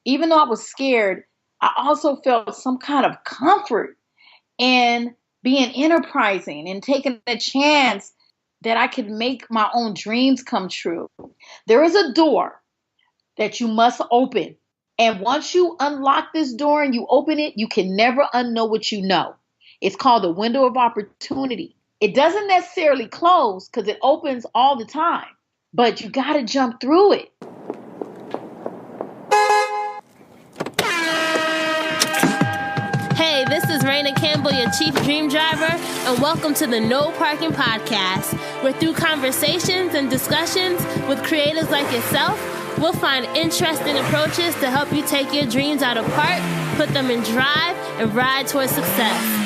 even though I was scared, I also felt some kind of comfort in being enterprising and taking a chance that I could make my own dreams come true. There is a door that you must open. And once you unlock this door and you open it, you can never unknow what you know. It's called the window of opportunity. It doesn't necessarily close because it opens all the time, but you got to jump through it. Hey, this is Raina Campbell, your Chief Dream Driver, and welcome to the No Parking Podcast, where through conversations and discussions with creatives like yourself, we'll find interesting approaches to help you take your dreams out of park, put them in drive, and ride towards success.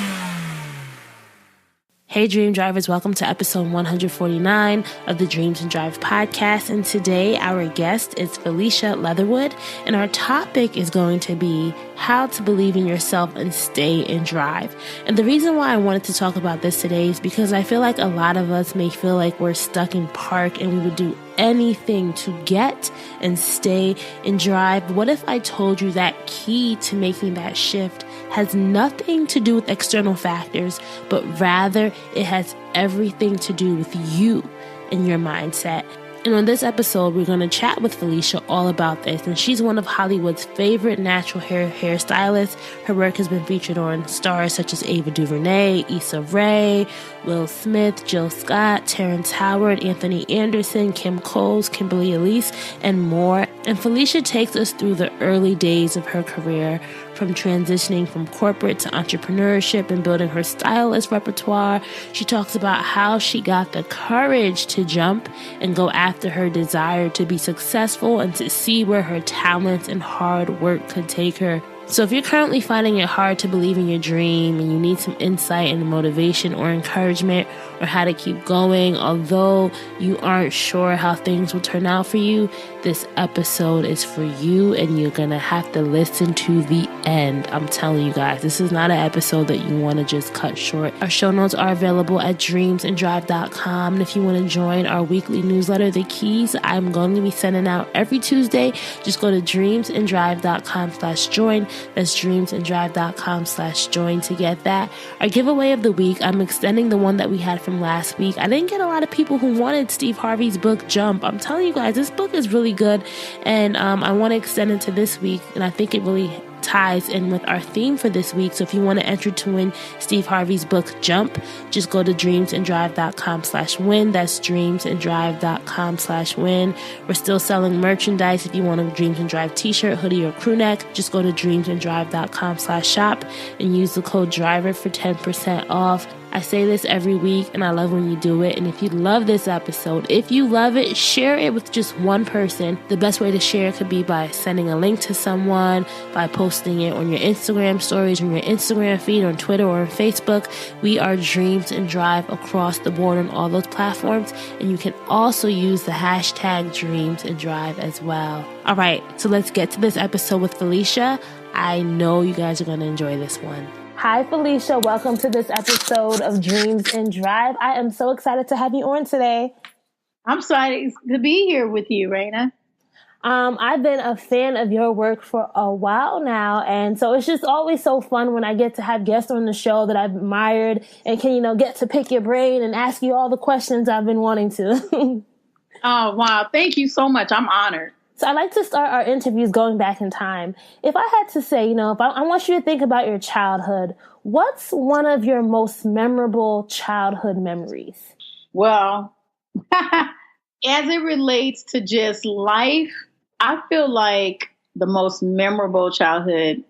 Hey Dream Drivers, welcome to episode 149 of the Dreams and Drive podcast. And today our guest is Felicia Leatherwood, and our topic is going to be how to believe in yourself and stay in drive. And the reason why I wanted to talk about this today is because I feel like a lot of us may feel like we're stuck in park and we would do anything to get and stay in drive. What if I told you that key to making that shift has nothing to do with external factors, but rather it has everything to do with you and your mindset? And on this episode, we're going to chat with Felicia all about this. And she's one of Hollywood's favorite natural hairstylists. Her work has been featured on stars such as Ava Duvernay, Issa Rae, Will Smith, Jill Scott, Terrence Howard, Anthony Anderson, Kim Coles, Kimberly Elise, and more. And Felicia takes us through the early days of her career, from transitioning from corporate to entrepreneurship and building her stylist repertoire. She talks about how she got the courage to jump and go after her desire to be successful and to see where her talents and hard work could take her. So if you're currently finding it hard to believe in your dream and you need some insight and motivation or encouragement or how to keep going, although you aren't sure how things will turn out for you, this episode is for you and you're going to have to listen to the end. I'm telling you guys, this is not an episode that you want to just cut short. Our show notes are available at dreamsanddrive.com. And if you want to join our weekly newsletter, The Keys, I'm going to be sending out every Tuesday. Just go to dreamsanddrive.com/join. That's dreamsanddrive.com/join to get that. Our giveaway of the week, I'm extending the one that we had from last week. I didn't get a lot of people who wanted Steve Harvey's book, Jump. I'm telling you guys, this book is really good, and I want to extend it to this week, and I think it really ties in with our theme for this week. So if you want to enter to win Steve Harvey's book, Jump, just go to dreamsanddrive.com/win. That's dreamsanddrive.com/win. We're still selling merchandise. If you want a Dreams and Drive t-shirt, hoodie, or crew neck, just go to dreamsanddrive.com/shop and use the code DRIVER for 10% off. I say this every week, and I love when you do it. And if you love this episode, if you love it, share it with just one person. The best way to share it could be by sending a link to someone, by posting it on your Instagram stories, on your Instagram feed, on Twitter, or on Facebook. We are Dreams and Drive across the board on all those platforms. And you can also use the hashtag Dreams and Drive as well. All right, so let's get to this episode with Felicia. I know you guys are going to enjoy this one. Hi, Felicia. Welcome to this episode of Dreams and Drive. I am so excited to have you on today. I'm excited to be here with you, Raina. I've been a fan of your work for a while now, and so it's just always so fun when I get to have guests on the show that I've admired and can, get to pick your brain and ask you all the questions I've been wanting to. Oh, wow. Thank you so much. I'm honored. So I like to start our interviews going back in time. If I had to say, if I want you to think about your childhood, what's one of your most memorable childhood memories? Well, as it relates to just life, I feel like the most memorable childhood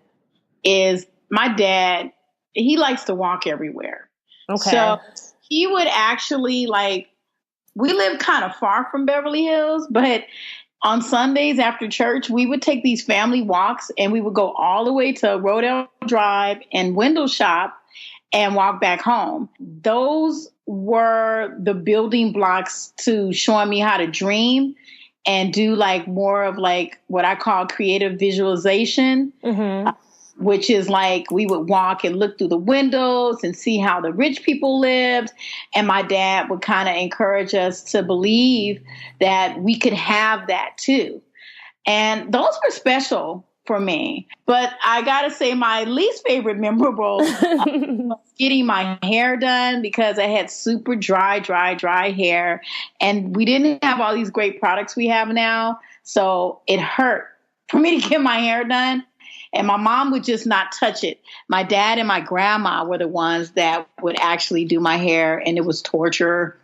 is my dad. He likes to walk everywhere. Okay. So he would actually we live kind of far from Beverly Hills, but on Sundays after church, we would take these family walks and we would go all the way to Rodale Drive and window shop and walk back home. Those were the building blocks to showing me how to dream and do more of what I call creative visualization. Mm-hmm. Which is we would walk and look through the windows and see how the rich people lived. And my dad would kind of encourage us to believe that we could have that too. And those were special for me. But I gotta say my least favorite memorable was getting my hair done because I had super dry hair, and we didn't have all these great products we have now. So it hurt for me to get my hair done. And my mom would just not touch it. My dad and my grandma were the ones that would actually do my hair, and it was torture.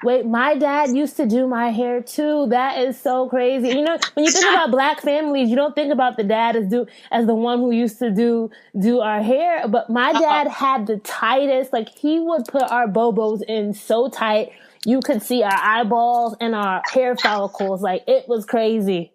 Wait, my dad used to do my hair too. That is so crazy. You know, when you think about Black families, you don't think about the dad as the one who used to do our hair. But my dad had the tightest, like he would put our bobos in so tight. You could see our eyeballs and our hair follicles. Like it was crazy.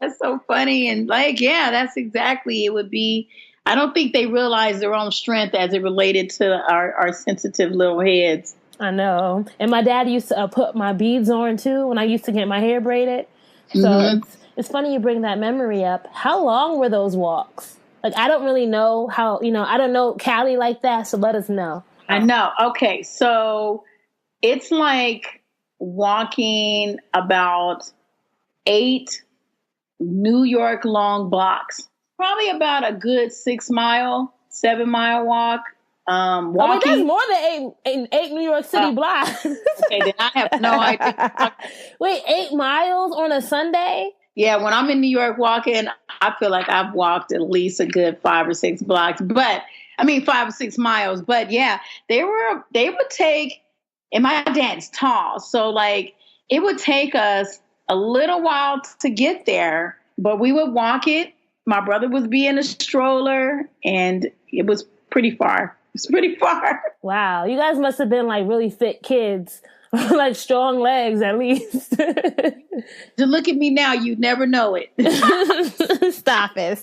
That's so funny. And like, yeah, that's exactly, it would be, I don't think they realize their own strength as it related to our sensitive little heads. I know. And my dad used to put my beads on too when I used to get my hair braided. So it's funny you bring that memory up. How long were those walks? Like, I don't really know how, I don't know Cali like that. So let us know. I know. Okay. So it's like walking about 8 New York long blocks, probably about a good 7 mile walk. Walking. Oh, wait, that's more than eight New York City blocks. Okay, then I have no idea. Wait, 8 miles on a Sunday? Yeah, when I'm in New York walking, I feel like I've walked at least a good 5 or 6 blocks, 5 or 6 miles. But yeah, they would take, and my dad's tall, so like it would take us a little while to get there, but we would walk it. My brother would be in a stroller, and it was pretty far. It's pretty far. Wow. You guys must have been like really fit kids, like strong legs at least. To look at me now, you'd never know it. Stop it.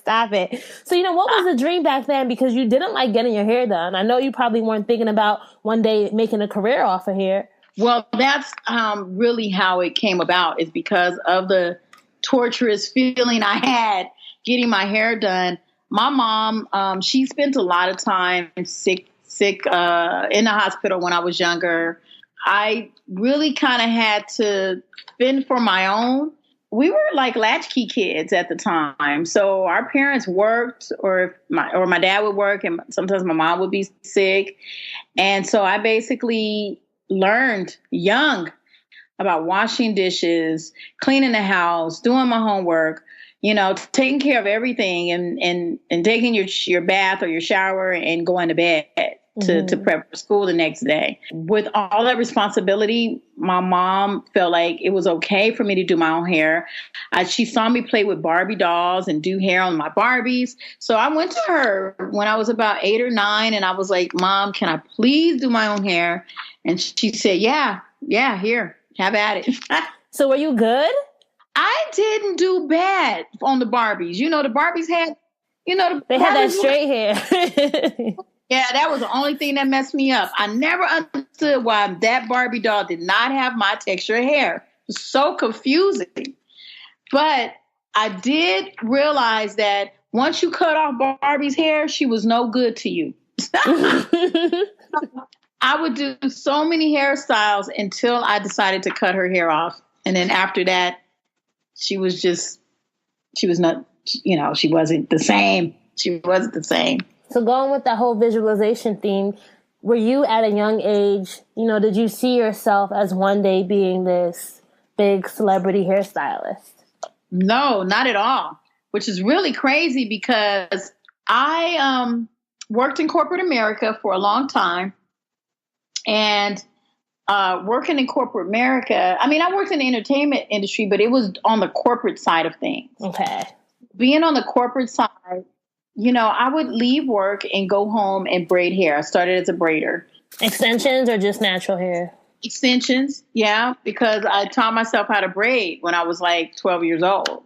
So, what was the dream back then? Because you didn't like getting your hair done. I know you probably weren't thinking about one day making a career off of hair. Well, that's really how it came about, is because of the torturous feeling I had getting my hair done. My mom, she spent a lot of time sick in the hospital when I was younger. I really kind of had to fend for my own. We were like latchkey kids at the time. So our parents worked, or my dad would work, and sometimes my mom would be sick. And so I basically learned young about washing dishes, cleaning the house, doing my homework, taking care of everything, and taking your bath or your shower and going to bed to prep for school the next day. With all that responsibility, my mom felt like it was okay for me to do my own hair. She saw me play with Barbie dolls and do hair on my Barbies. So I went to her when I was about 8 or 9, and I was like, Mom, can I please do my own hair? And she said, yeah, here, have at it. So were you good? I didn't do bad on the Barbies. The Barbies had, they had that straight hair. Yeah, that was the only thing that messed me up. I never understood why that Barbie doll did not have my texture of hair. It was so confusing. But I did realize that once you cut off Barbie's hair, she was no good to you. I would do so many hairstyles until I decided to cut her hair off. And then after that, she wasn't the same. She wasn't the same. So going with that whole visualization theme, were you at a young age, did you see yourself as one day being this big celebrity hairstylist? No, not at all, which is really crazy because I worked in corporate America for a long time. And working in corporate America, I worked in the entertainment industry, but it was on the corporate side of things. Okay. Being on the corporate side, I would leave work and go home and braid hair. I started as a braider. Extensions or just natural hair? Extensions, yeah, because I taught myself how to braid when I was like 12 years old.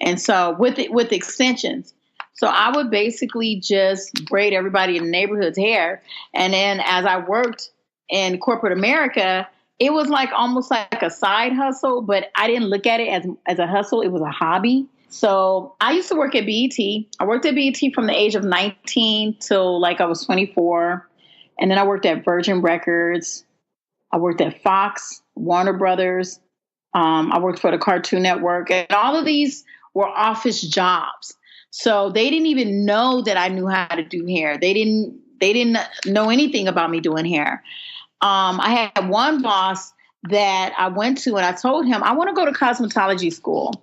And so with extensions. So I would basically just braid everybody in the neighborhood's hair. And then as I worked in corporate America, it was like almost like a side hustle, but I didn't look at it as a hustle. It was a hobby. So I used to work at BET. I worked at BET from the age of 19 till like I was 24. And then I worked at Virgin Records. I worked at Fox, Warner Brothers. I worked for the Cartoon Network. And all of these were office jobs. So they didn't even know that I knew how to do hair. They didn't know anything about me doing hair. I had one boss that I went to and I told him, I want to go to cosmetology school.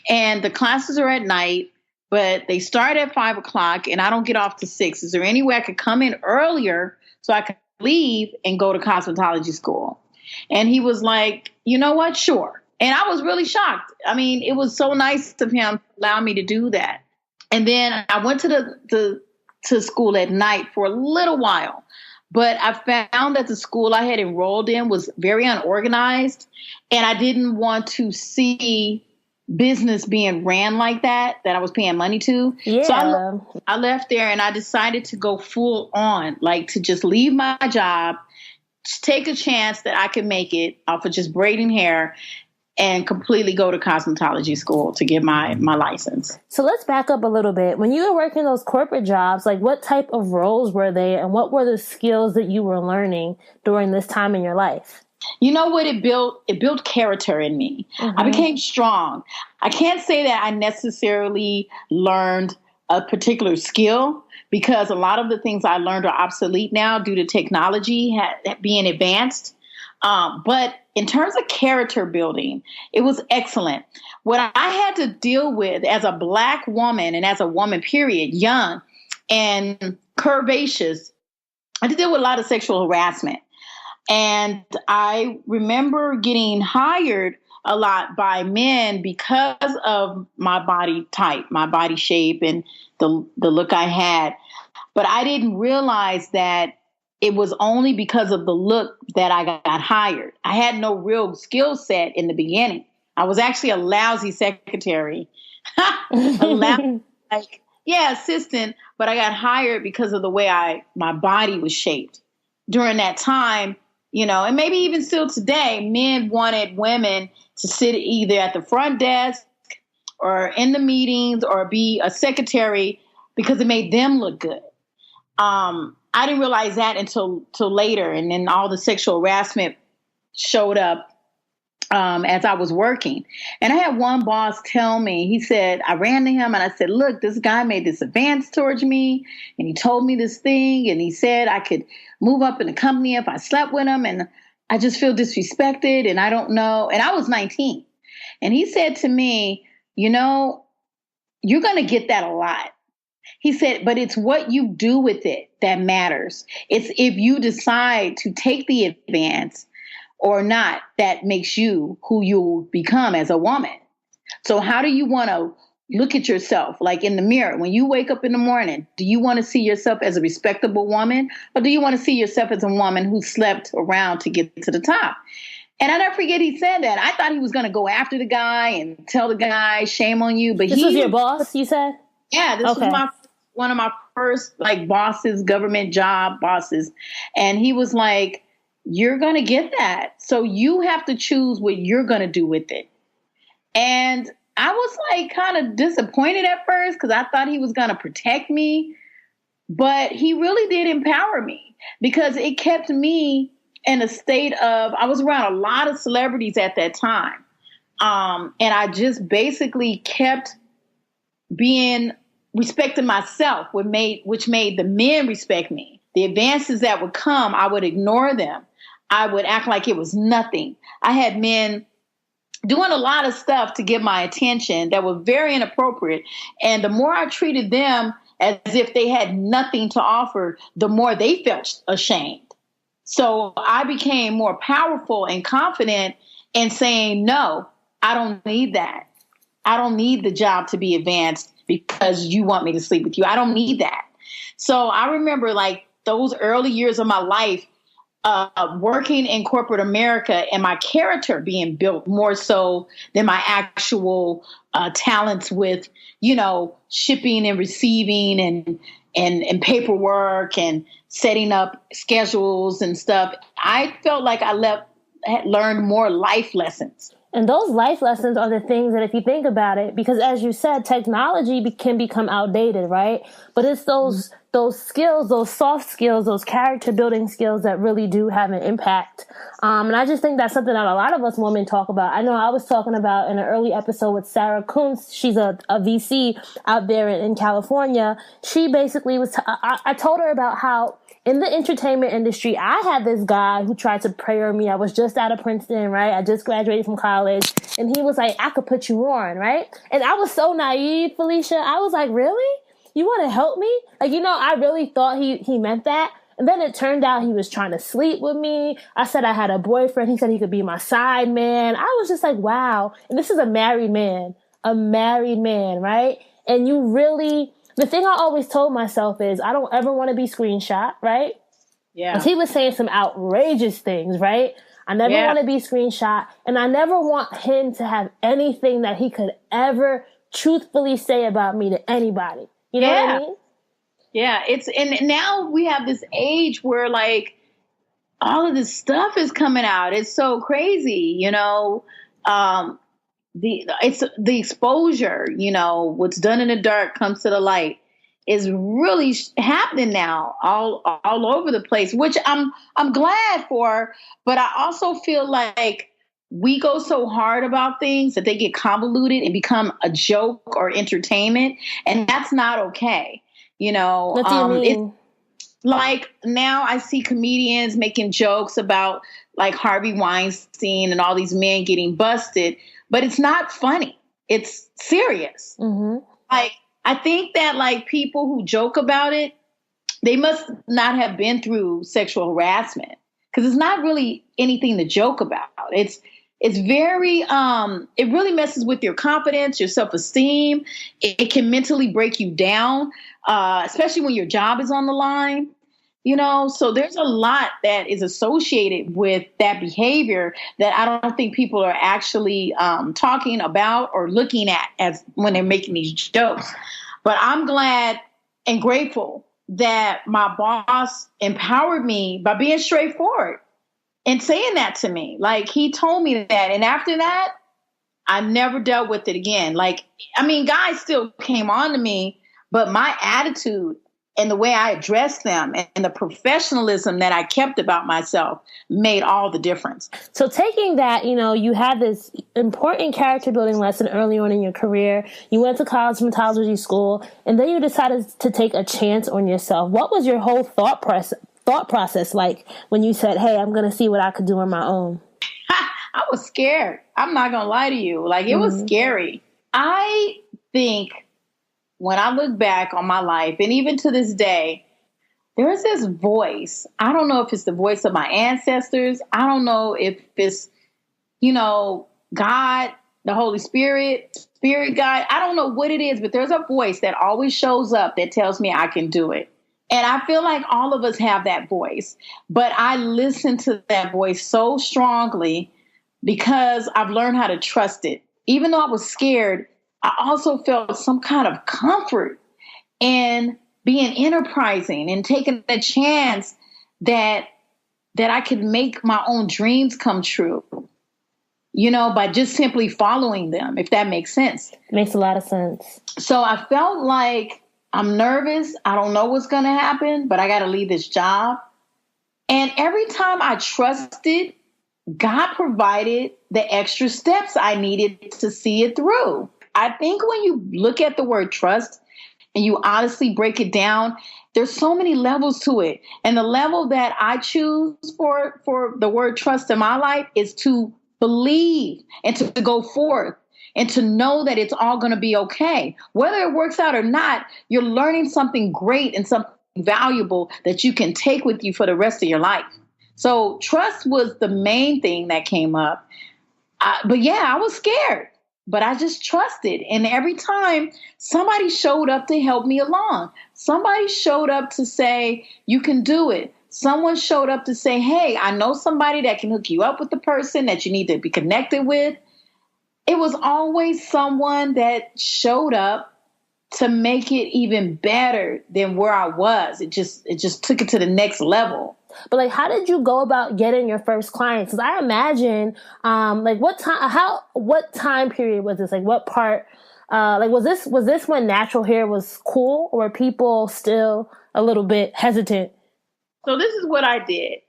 And the classes are at night, but they start at 5:00 and I don't get off to 6. Is there any way I could come in earlier so I could leave and go to cosmetology school? And he was like, you know what? Sure. And I was really shocked. I mean, it was so nice of him to allow me to do that. And then I went to school at night for a little while. But I found that the school I had enrolled in was very unorganized, and I didn't want to see business being ran like that I was paying money to. Yeah. So I left there and I decided to go full on, like to just leave my job, take a chance that I could make it off of just braiding hair and completely go to cosmetology school to get my license. So let's back up a little bit. When you were working those corporate jobs, like what type of roles were they and what were the skills that you were learning during this time in your life? You know what it built? It built character in me. Mm-hmm. I became strong. I can't say that I necessarily learned a particular skill because a lot of the things I learned are obsolete now due to technology being advanced. But in terms of character building, it was excellent. What I had to deal with as a Black woman and as a woman, period, young and curvaceous, I had to deal with a lot of sexual harassment. And I remember getting hired a lot by men because of my body type, my body shape, and the look I had. But I didn't realize that it was only because of the look that I got hired. I had no real skill set in the beginning. I was actually a lousy secretary, assistant, but I got hired because of the way my body was shaped. During that time, and maybe even still today, men wanted women to sit either at the front desk or in the meetings or be a secretary because it made them look good. I didn't realize that until later. And then all the sexual harassment showed up as I was working. And I had one boss tell me, he said, I ran to him and I said, look, this guy made this advance towards me. And he told me this thing. And he said I could move up in the company if I slept with him. And I just feel disrespected. And I don't know. And I was 19. And he said to me, you're going to get that a lot. He said, but it's what you do with it that matters. It's if you decide to take the advance or not, that makes you who you become as a woman. So how do you want to look at yourself, like in the mirror? When you wake up in the morning, do you want to see yourself as a respectable woman, or do you want to see yourself as a woman who slept around to get to the top? And I never forget he said that. I thought he was going to go after the guy and tell the guy, shame on you. But this was your boss, you said? Yeah, this was one of my first bosses, government job bosses. And he was like, you're going to get that. So you have to choose what you're going to do with it. And I was kind of disappointed at first because I thought he was going to protect me. But he really did empower me because it kept me in a state of, I was around a lot of celebrities at that time. And I just basically kept respecting myself, which made the men respect me. The advances that would come, I would ignore them. I would act like it was nothing. I had men doing a lot of stuff to get my attention that was very inappropriate. And the more I treated them as if they had nothing to offer, the more they felt ashamed. So I became more powerful and confident in saying, no, I don't need that. I don't need the job to be advanced because you want me to sleep with you. I don't need that. So I remember those early years of my life, working in corporate America and my character being built more so than my actual talents with, shipping and receiving and paperwork and setting up schedules and stuff. I felt like I had learned more life lessons. And those life lessons are the things that, if you think about it, because as you said, technology can become outdated, right? But it's those skills, those soft skills, those character building skills that really do have an impact. And I just think that's something that a lot of us women talk about. I know I was talking about in an early episode with Sarah Kuntz. She's a VC out there in California. She basically was, I told her about how in the entertainment industry, I had this guy who tried to prey on me. I was just out of Princeton, right? I just graduated from college. And he was like, I could put you on, right? And I was so naive, Felicia. I was like, really? You want to help me? Like, I really thought he meant that. And then it turned out he was trying to sleep with me. I said I had a boyfriend. He said he could be my side man. I was just like, wow. And this is a married man, right? And you really... The thing I always told myself is I don't ever want to be screenshot, right? Yeah. Because he was saying some outrageous things, right? I never want to be screenshot. And I never want him to have anything that he could ever truthfully say about me to anybody. You know what I mean? Yeah. And now we have this age where like all of this stuff is coming out. It's so crazy, it's the exposure, what's done in the dark comes to the light is really happening now all over the place, which I'm glad for. But I also feel like we go so hard about things that they get convoluted and become a joke or entertainment. And that's not okay. What do you mean? Like now I see comedians making jokes about like Harvey Weinstein and all these men getting busted. But it's not funny. It's serious. Mm-hmm. Like, I think that like people who joke about it, they must not have been through sexual harassment because it's not really anything to joke about. It's very, it really messes with your confidence, your self-esteem. It can mentally break you down, especially when your job is on the line. So there's a lot that is associated with that behavior that I don't think people are actually talking about or looking at as when they're making these jokes. But I'm glad and grateful that my boss empowered me by being straightforward and saying that to me. Like he told me that. And after that, I never dealt with it again. Guys still came on to me, but my attitude and the way I addressed them and the professionalism that I kept about myself made all the difference. So taking that, you had this important character building lesson early on in your career. You went to cosmetology school, and then you decided to take a chance on yourself. What was your whole thought process like when you said, hey, I'm going to see what I could do on my own? I was scared. I'm not going to lie to you. It was scary. I think when I look back on my life, and even to this day, there is this voice. I don't know if it's the voice of my ancestors. I don't know if it's, God, the Holy Spirit guide. I don't know what it is, but there's a voice that always shows up that tells me I can do it. And I feel like all of us have that voice, but I listen to that voice so strongly because I've learned how to trust it. Even though I was scared, I also felt some kind of comfort in being enterprising and taking a chance that I could make my own dreams come true, by just simply following them, if that makes sense. Makes a lot of sense. So I felt like I'm nervous. I don't know what's going to happen, but I got to leave this job. And every time I trusted, God provided the extra steps I needed to see it through. I think when you look at the word trust and you honestly break it down, there's so many levels to it. And the level that I choose for the word trust in my life is to believe and to go forth and to know that it's all going to be okay. Whether it works out or not, you're learning something great and something valuable that you can take with you for the rest of your life. So trust was the main thing that came up. But yeah, I was scared. But I just trusted. And every time somebody showed up to help me along, somebody showed up to say, you can do it. Someone showed up to say, hey, I know somebody that can hook you up with the person that you need to be connected with. It was always someone that showed up to make it even better than where I was. It just took it to the next level. but like, how did you go about getting your first clients? Because I imagine, like, what time period was this? Like, what part? Like, was this when natural hair was cool, or were people still a little bit hesitant? So this is what I did.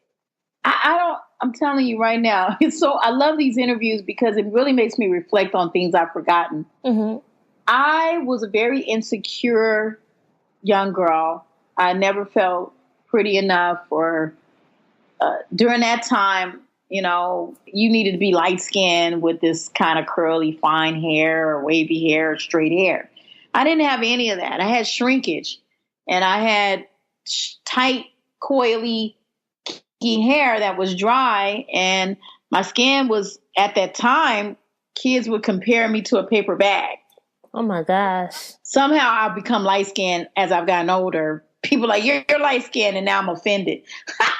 I'm telling you right now. So I love these interviews because it really makes me reflect on things I've forgotten. Mm-hmm. I was a very insecure young girl. I never felt pretty enough, or during that time, you needed to be light skinned with this kind of curly, fine hair or wavy hair or straight hair. I didn't have any of that. I had shrinkage, and I had tight, coily hair that was dry, and my skin was, at that time, kids would compare me to a paper bag. Oh my gosh. Somehow I've become light skinned as I've gotten older. People are like, you're light skinned, and now I'm offended.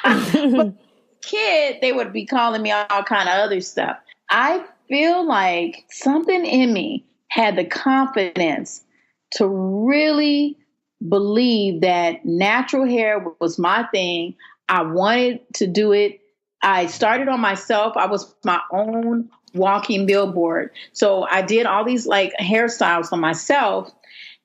But kid, they would be calling me all kind of other stuff. I feel like something in me had the confidence to really believe that natural hair was my thing. I wanted to do it. I started on myself. I was my own walking billboard. So I did all these like hairstyles on myself,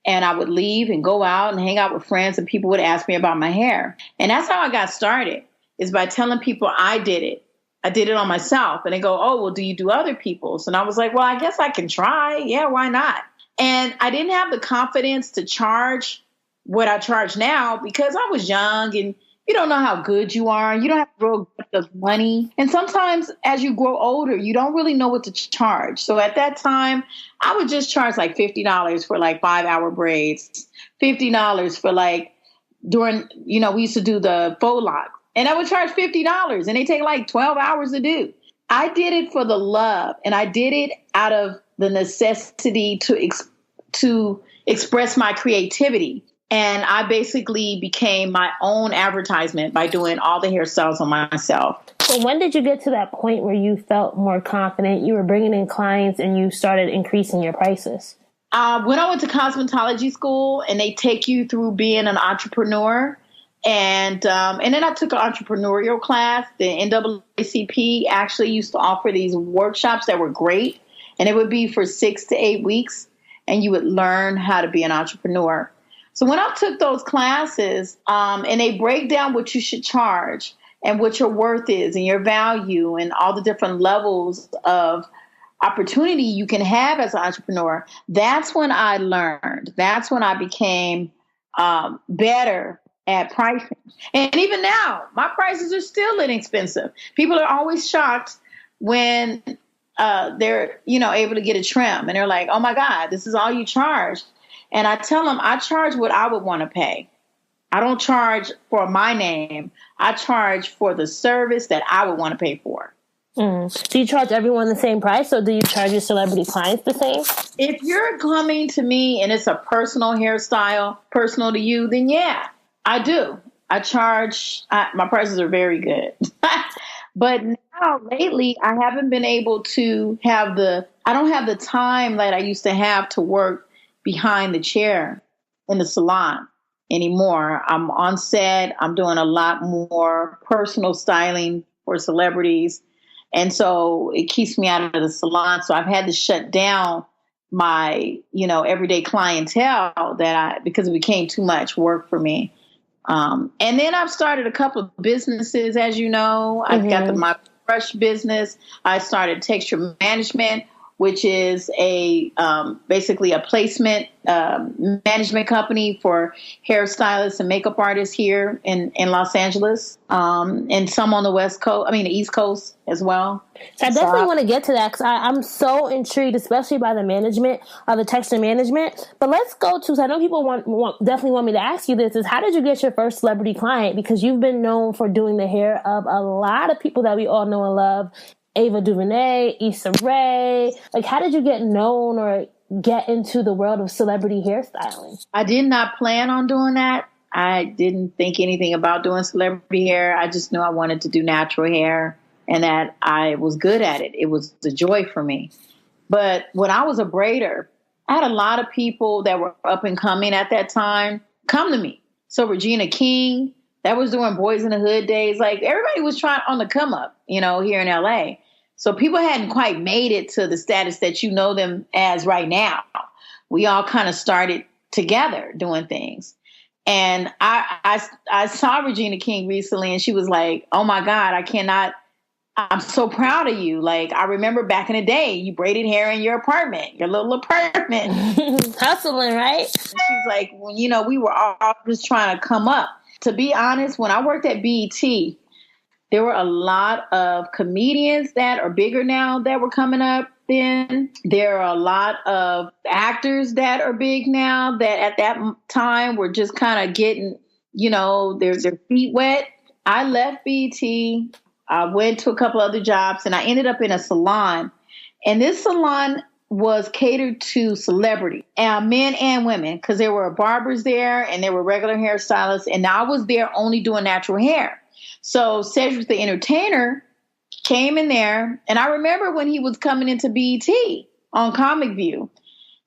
and I would leave and go out and hang out with friends, and people would ask me about my hair. And that's how I got started, is by telling people I did it. I did it on myself. And they go, oh, well, do you do other people's? And I was like, well, I guess I can try. Yeah, why not? And I didn't have the confidence to charge what I charge now because I was young, and you don't know how good you are. You don't have to grow up money. And sometimes as you grow older, you don't really know what to charge. So at that time, I would just charge like $50 for like 5-hour braids, $50 for like during, we used to do the faux lock, and I would charge $50, and they take like 12 hours to do. I did it for the love, and I did it out of the necessity to express my creativity. And I basically became my own advertisement by doing all the hairstyles on myself. So when did you get to that point where you felt more confident, you were bringing in clients, and you started increasing your prices? When I went to cosmetology school, and they take you through being an entrepreneur. And then I took an entrepreneurial class. The NAACP actually used to offer these workshops that were great. And it would be for 6 to 8 weeks. And you would learn how to be an entrepreneur. So when I took those classes, and they break down what you should charge and what your worth is and your value and all the different levels of opportunity you can have as an entrepreneur, that's when I learned. That's when I became better at pricing. And even now, my prices are still inexpensive. People are always shocked when they're, able to get a trim, and they're like, oh my God, this is all you charge. And I tell them I charge what I would want to pay. I don't charge for my name. I charge for the service that I would want to pay for. Do you charge everyone the same price, or do you charge your celebrity clients the same? If you're coming to me and it's a personal hairstyle, personal to you, then yeah, I do. I charge, my prices are very good. But now lately, I haven't been able to I don't have the time that I used to have to work behind the chair in the salon anymore. I'm on set. I'm doing a lot more personal styling for celebrities. And so it keeps me out of the salon. So I've had to shut down my, everyday clientele because it became too much work for me. And then I've started a couple of businesses, as you know. I've got my brush business. I started Texture Management, which is basically a placement management company for hairstylists and makeup artists here in Los Angeles, and some on the East Coast as well. So I definitely want to get to that because I'm so intrigued, especially by the management, the texture management. But let's go to, so I know people definitely want me to ask you this, is how did you get your first celebrity client? Because you've been known for doing the hair of a lot of people that we all know and love. Ava Duvernay, Issa Rae. Like, how did you get known or get into the world of celebrity hairstyling? I did not plan on doing that. I didn't think anything about doing celebrity hair. I just knew I wanted to do natural hair and that I was good at it. It was a joy for me. But when I was a braider, I had a lot of people that were up and coming at that time come to me. So Regina King, That was during Boys in the Hood days. Like everybody was trying on the come up, here in LA. So people hadn't quite made it to the status that you know them as right now. We all kind of started together doing things. And I saw Regina King recently, and she was like, "Oh my God, I'm so proud of you. Like, I remember back in the day, you braided hair in your little apartment. Hustling, right?" She's like, well, we were all just trying to come up. To be honest, when I worked at BET, there were a lot of comedians that are bigger now that were coming up then. There are a lot of actors that are big now that at that time were just kind of getting, their feet wet. I left BET. I went to a couple other jobs, and I ended up in a salon. And this salon was catered to celebrity, men and women, because there were barbers there and there were regular hairstylists. And I was there only doing natural hair. So Cedric the Entertainer came in there. And I remember when he was coming into BET on Comic View,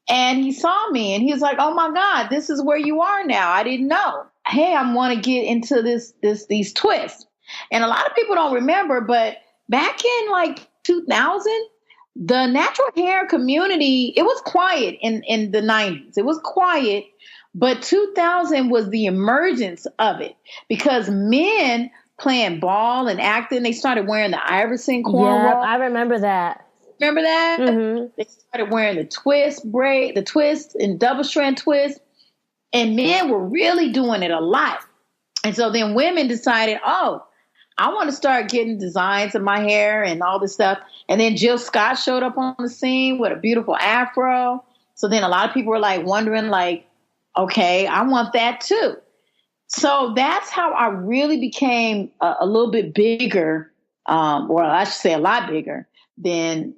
and he saw me and he was like, "Oh my God, this is where you are now. I didn't know. Hey, I want to get into these twists." And a lot of people don't remember, but back in like 2000, the natural hair community, it was quiet in the 90s. It was quiet, but 2000 was the emergence of it because men playing ball and acting, they started wearing the Iverson cornrow. Yeah, I remember that. Remember that? Mm-hmm. They started wearing the twist and double strand twist, and men were really doing it a lot. And so then women decided, oh, I want to start getting designs of my hair and all this stuff. And then Jill Scott showed up on the scene with a beautiful afro. So then a lot of people were like wondering like, okay, I want that too. So that's how I really became a little bit bigger, or I should say a lot bigger than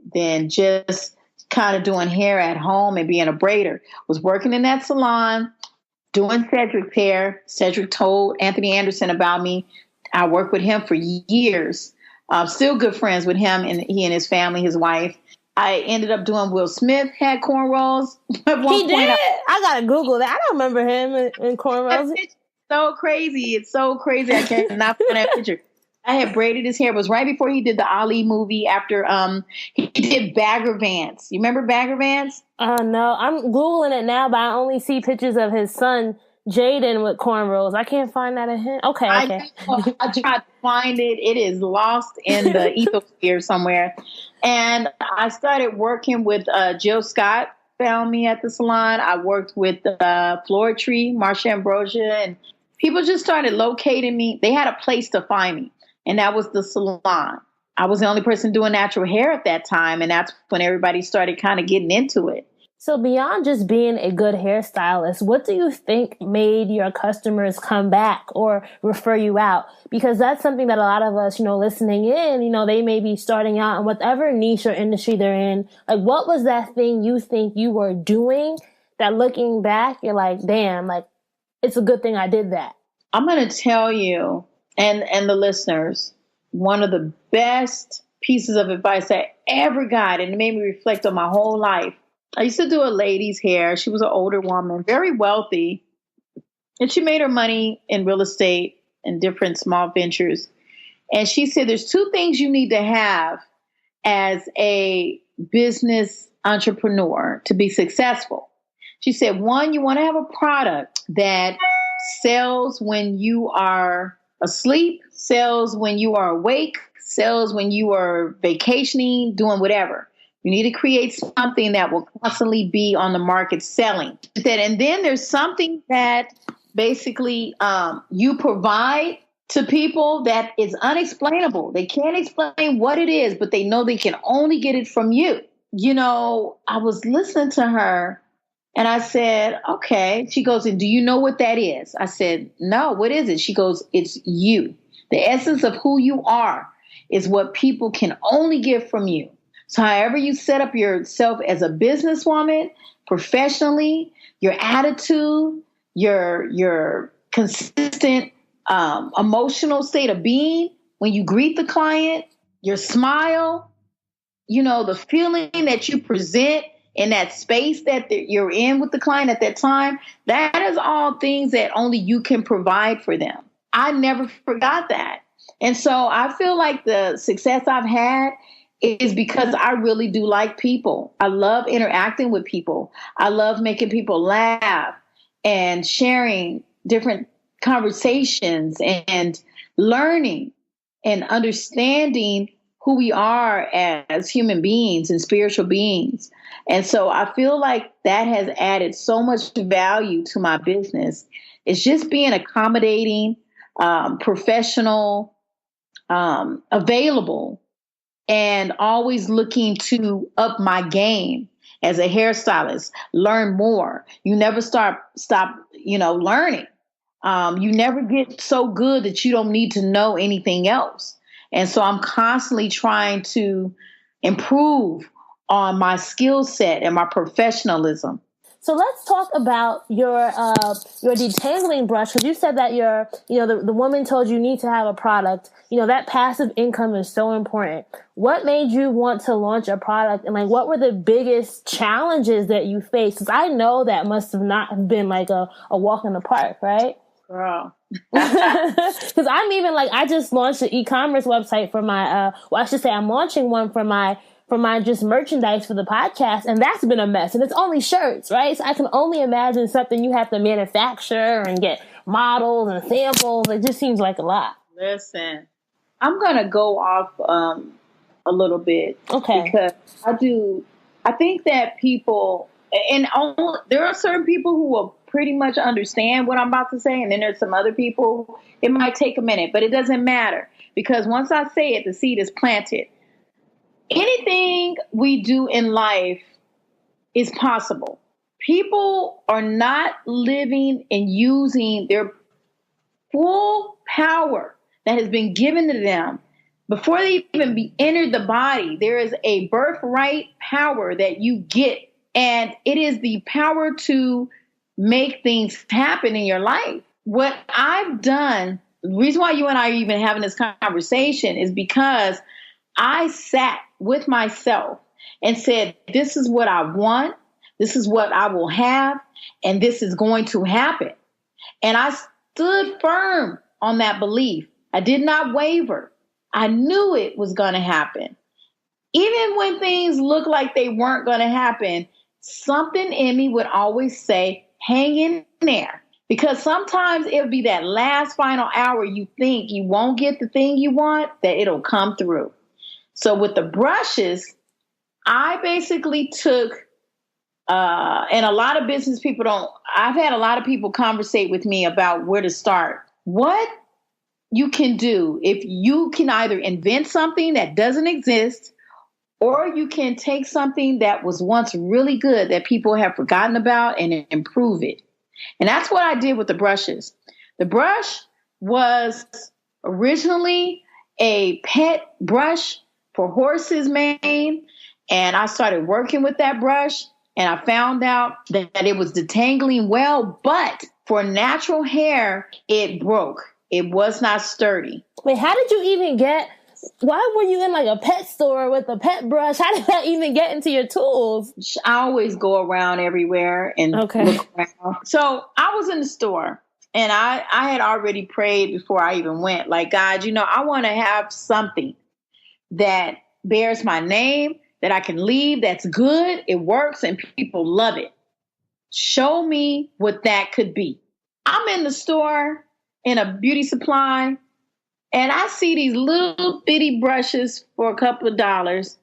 just kind of doing hair at home and being a braider. Was working in that salon, doing Cedric's hair. Cedric told Anthony Anderson about me. I worked with him for years. Still good friends with him and he and his family, his wife. I ended up doing Will Smith had cornrows. At one he did? I got to Google that. I don't remember him in cornrows. It's so crazy. It's so crazy. I cannot find that picture. I had braided his hair. It was right before he did the Ali movie after he did Bagger Vance. You remember Bagger Vance? No. I'm Googling it now, but I only see pictures of his son, Jaden, with cornrows. I can't find that in him. Okay. I tried to find it. It is lost in the ethosphere somewhere. And I started working with Jill Scott, found me at the salon. I worked with Floor Tree, Marsha Ambrosia, and people just started locating me. They had a place to find me, and that was the salon. I was the only person doing natural hair at that time, and that's when everybody started kind of getting into it. So beyond just being a good hairstylist, what do you think made your customers come back or refer you out? Because that's something that a lot of us, listening in, they may be starting out in whatever niche or industry they're in. Like, what was that thing you think you were doing that looking back, you're like, damn, like, it's a good thing I did that? I'm going to tell you and the listeners, one of the best pieces of advice I ever got, and it made me reflect on my whole life. I used to do a lady's hair. She was an older woman, very wealthy, and she made her money in real estate and different small ventures. And she said, there's two things you need to have as a business entrepreneur to be successful. She said, one, you want to have a product that sells when you are asleep, sells when you are awake, sells when you are vacationing, doing whatever. You need to create something that will constantly be on the market selling. And then there's something that basically you provide to people that is unexplainable. They can't explain what it is, but they know they can only get it from you. I was listening to her and I said, okay. She goes, and do you know what that is? I said, no, what is it? She goes, it's you. The essence of who you are is what people can only get from you. So however you set up yourself as a businesswoman, professionally, your attitude, your consistent emotional state of being, when you greet the client, your smile, the feeling that you present in that space that you're in with the client at that time, that is all things that only you can provide for them. I never forgot that. And so I feel like the success I've had is because I really do like people. I love interacting with people. I love making people laugh and sharing different conversations and learning and understanding who we are as human beings and spiritual beings. And so I feel like that has added so much value to my business. It's just being accommodating, professional, available, and always looking to up my game as a hairstylist, learn more. You never stop, learning. You never get so good that you don't need to know anything else. And so I'm constantly trying to improve on my skill set and my professionalism. So let's talk about your detangling brush, because you said that the woman told you need to have a product. That passive income is so important. What made you want to launch a product, and like what were the biggest challenges that you faced? Because I know that must have not have been like a walk in the park, right? Girl. Because I'm even like, I just launched an e-commerce website for my, I'm launching one for my just merchandise for the podcast, and that's been a mess. And it's only shirts, right? So I can only imagine something you have to manufacture and get models and samples. It just seems like a lot. Listen, I'm going to go off a little bit. Okay. Because I think that people, there are certain people who will pretty much understand what I'm about to say, and then there's some other people, it might take a minute, but it doesn't matter. Because once I say it, the seed is planted. Anything we do in life is possible. People are not living and using their full power that has been given to them before they even entered the body. There is a birthright power that you get, and it is the power to make things happen in your life. What I've done, the reason why you and I are even having this conversation is because I sat with myself and said, this is what I want, this is what I will have, and this is going to happen. And I stood firm on that belief. I did not waver. I knew it was going to happen. Even when things looked like they weren't going to happen, something in me would always say, hang in there. Because sometimes it'll be that last final hour you think you won't get the thing you want, that it'll come through. So with the brushes, I basically took, and a lot of business people I've had a lot of people conversate with me about where to start. What you can do, if you can either invent something that doesn't exist, or you can take something that was once really good that people have forgotten about and improve it. And that's what I did with the brushes. The brush was originally a pet brush for horses' mane, and I started working with that brush, and I found out that it was detangling well, but for natural hair, it broke. It was not sturdy. Wait, how did you even why were you in like a pet store with a pet brush? How did that even get into your tools? I always go around everywhere and look around. So I was in the store, and I had already prayed before I even went. Like, God, I want to have something that bears my name, that I can leave, that's good, it works, and people love it. Show me what that could be. I'm in the store in a beauty supply, and I see these little bitty brushes for a couple of dollars,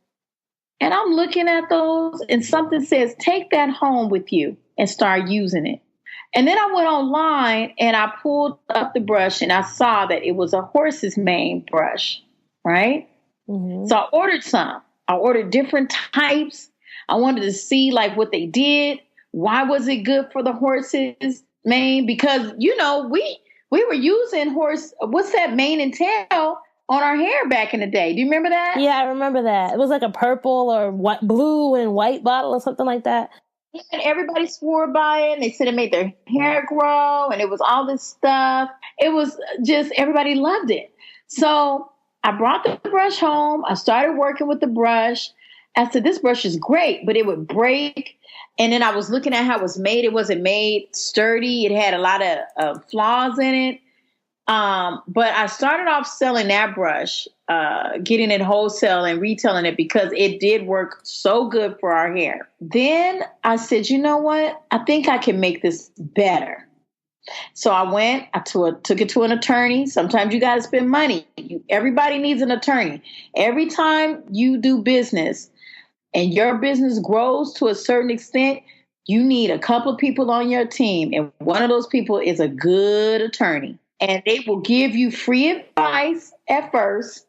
and I'm looking at those, and something says, take that home with you and start using it. And then I went online, and I pulled up the brush, and I saw that it was a horse's mane brush, right? Mm-hmm. So I ordered some. I ordered different types. I wanted to see like what they did. Why was it good for the horse's mane? Because, we were using what's that, mane and tail on our hair back in the day. Do you remember that? Yeah, I remember that. It was like a purple or blue and white bottle or something like that. And everybody swore by it, and they said it made their hair grow, and it was all this stuff. It was just, everybody loved it. So I brought the brush home. I started working with the brush. I said, this brush is great, but it would break. And then I was looking at how it was made. It wasn't made sturdy. It had a lot of flaws in it. But I started off selling that brush, getting it wholesale and retailing it because it did work so good for our hair. Then I said, you know what? I think I can make this better. So I took it to an attorney. Sometimes you got to spend money. Everybody needs an attorney. Every time you do business and your business grows to a certain extent, you need a couple of people on your team. And one of those people is a good attorney. And they will give you free advice at first.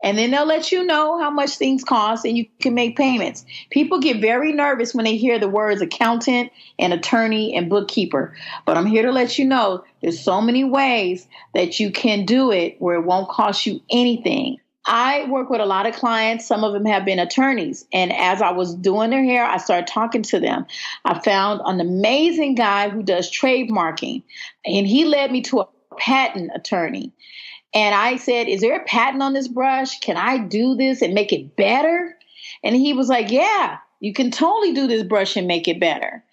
And then they'll let you know how much things cost and you can make payments. People get very nervous when they hear the words accountant and attorney and bookkeeper. But I'm here to let you know there's so many ways that you can do it where it won't cost you anything. I work with a lot of clients. Some of them have been attorneys. And as I was doing their hair, I started talking to them. I found an amazing guy who does trademarking. And he led me to a patent attorney. And I said, is there a patent on this brush? Can I do this and make it better? And he was like, yeah, you can totally do this brush and make it better.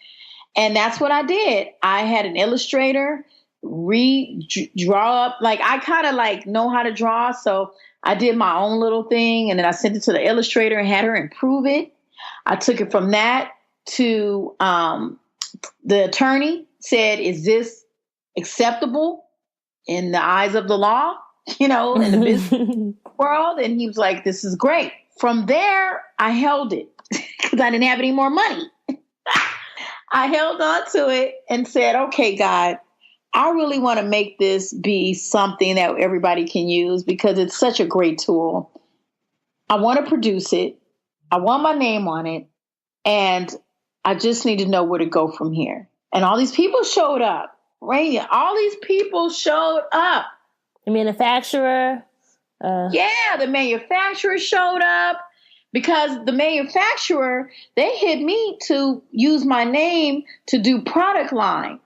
And that's what I did. I had an illustrator draw up. Like I kind of like know how to draw. So I did my own little thing. And then I sent it to the illustrator and had her improve it. I took it from that to the attorney said, is this acceptable in the eyes of the law? In the business world. And he was like, this is great. From there, I held it because I didn't have any more money. I held on to it and said, okay, God, I really want to make this be something that everybody can use because it's such a great tool. I want to produce it. I want my name on it. And I just need to know where to go from here. And all these people showed up, right? All these people showed up. The manufacturer. Yeah, the manufacturer showed up because the manufacturer, they hit me to use my name to do a product line.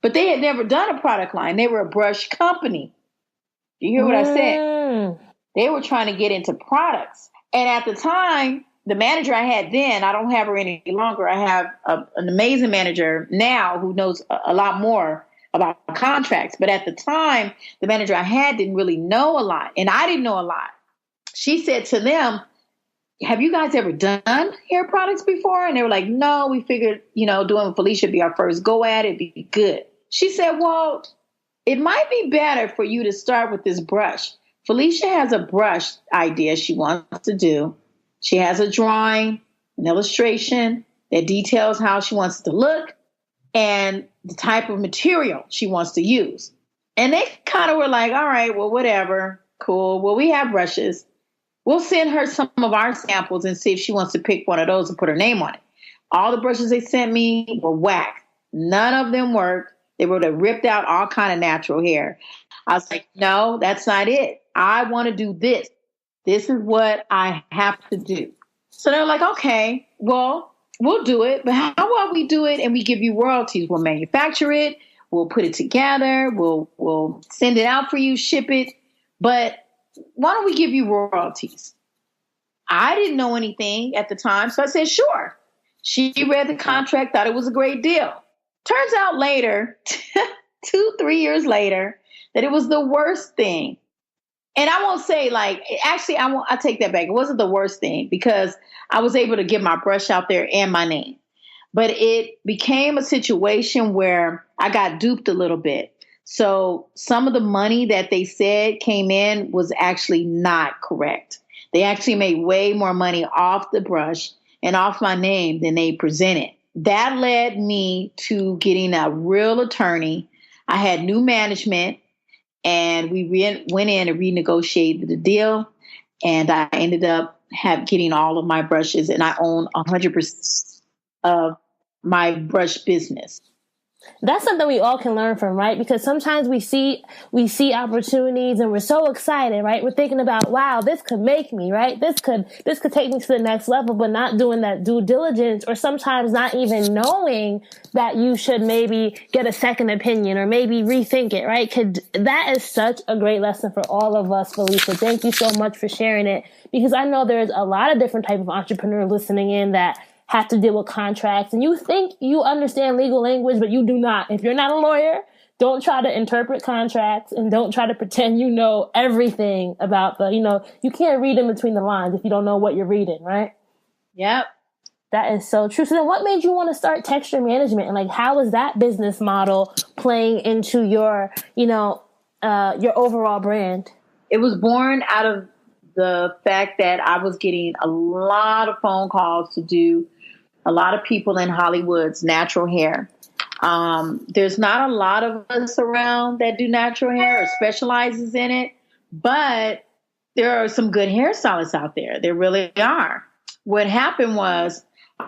But they had never done a product line. They were a brush company. You hear what I said? They were trying to get into products. And at the time, the manager I had then, I don't have her any longer. I have an amazing manager now who knows a lot more about contracts. But at the time, the manager I had didn't really know a lot. And I didn't know a lot. She said to them, have you guys ever done hair products before? And they were like, no, we figured, doing with Felicia would be our first go at it, be good. She said, well, it might be better for you to start with this brush. Felicia has a brush idea she wants to do. She has a drawing, an illustration that details how she wants it to look and the type of material she wants to use. And they kind of were like, all right, well, whatever. Cool. Well, we have brushes. We'll send her some of our samples and see if she wants to pick one of those and put her name on it. All the brushes they sent me were whack. None of them worked. They would have ripped out all kind of natural hair. I was like, no, that's not it. I want to do this. This is what I have to do. So they're like, okay, well, we'll do it. But how about we do it and we give you royalties? We'll manufacture it. We'll put it together. We'll send it out for you, ship it. But why don't we give you royalties? I didn't know anything at the time. So I said, sure. She read the contract, thought it was a great deal. Turns out later, 2-3 years later, that it was the worst thing. And I won't say I take that back. It wasn't the worst thing because I was able to get my brush out there and my name. But it became a situation where I got duped a little bit. So some of the money that they said came in was actually not correct. They actually made way more money off the brush and off my name than they presented. That led me to getting a real attorney. I had new management. And we went in and renegotiated the deal. And I ended up getting all of my brushes. And I own 100% of my brush business. That's something we all can learn from, right? Because sometimes we see opportunities and we're so excited, right? We're thinking about, wow, this could make me, right? This could take me to the next level, but not doing that due diligence, or sometimes not even knowing that you should maybe get a second opinion or maybe rethink it, right? That is such a great lesson for all of us, Felicia. Thank you so much for sharing it, because I know there's a lot of different type of entrepreneur listening in that have to deal with contracts. And you think you understand legal language, but you do not. If you're not a lawyer, don't try to interpret contracts and don't try to pretend you know everything about you can't read in between the lines if you don't know what you're reading, right? Yep. That is so true. So then what made you want to start texture management? And like, how is that business model playing into your overall brand? It was born out of the fact that I was getting a lot of phone calls to do a lot of people in Hollywood's natural hair. There's not a lot of us around that do natural hair or specializes in it, but there are some good hairstylists out there. There really are. What happened was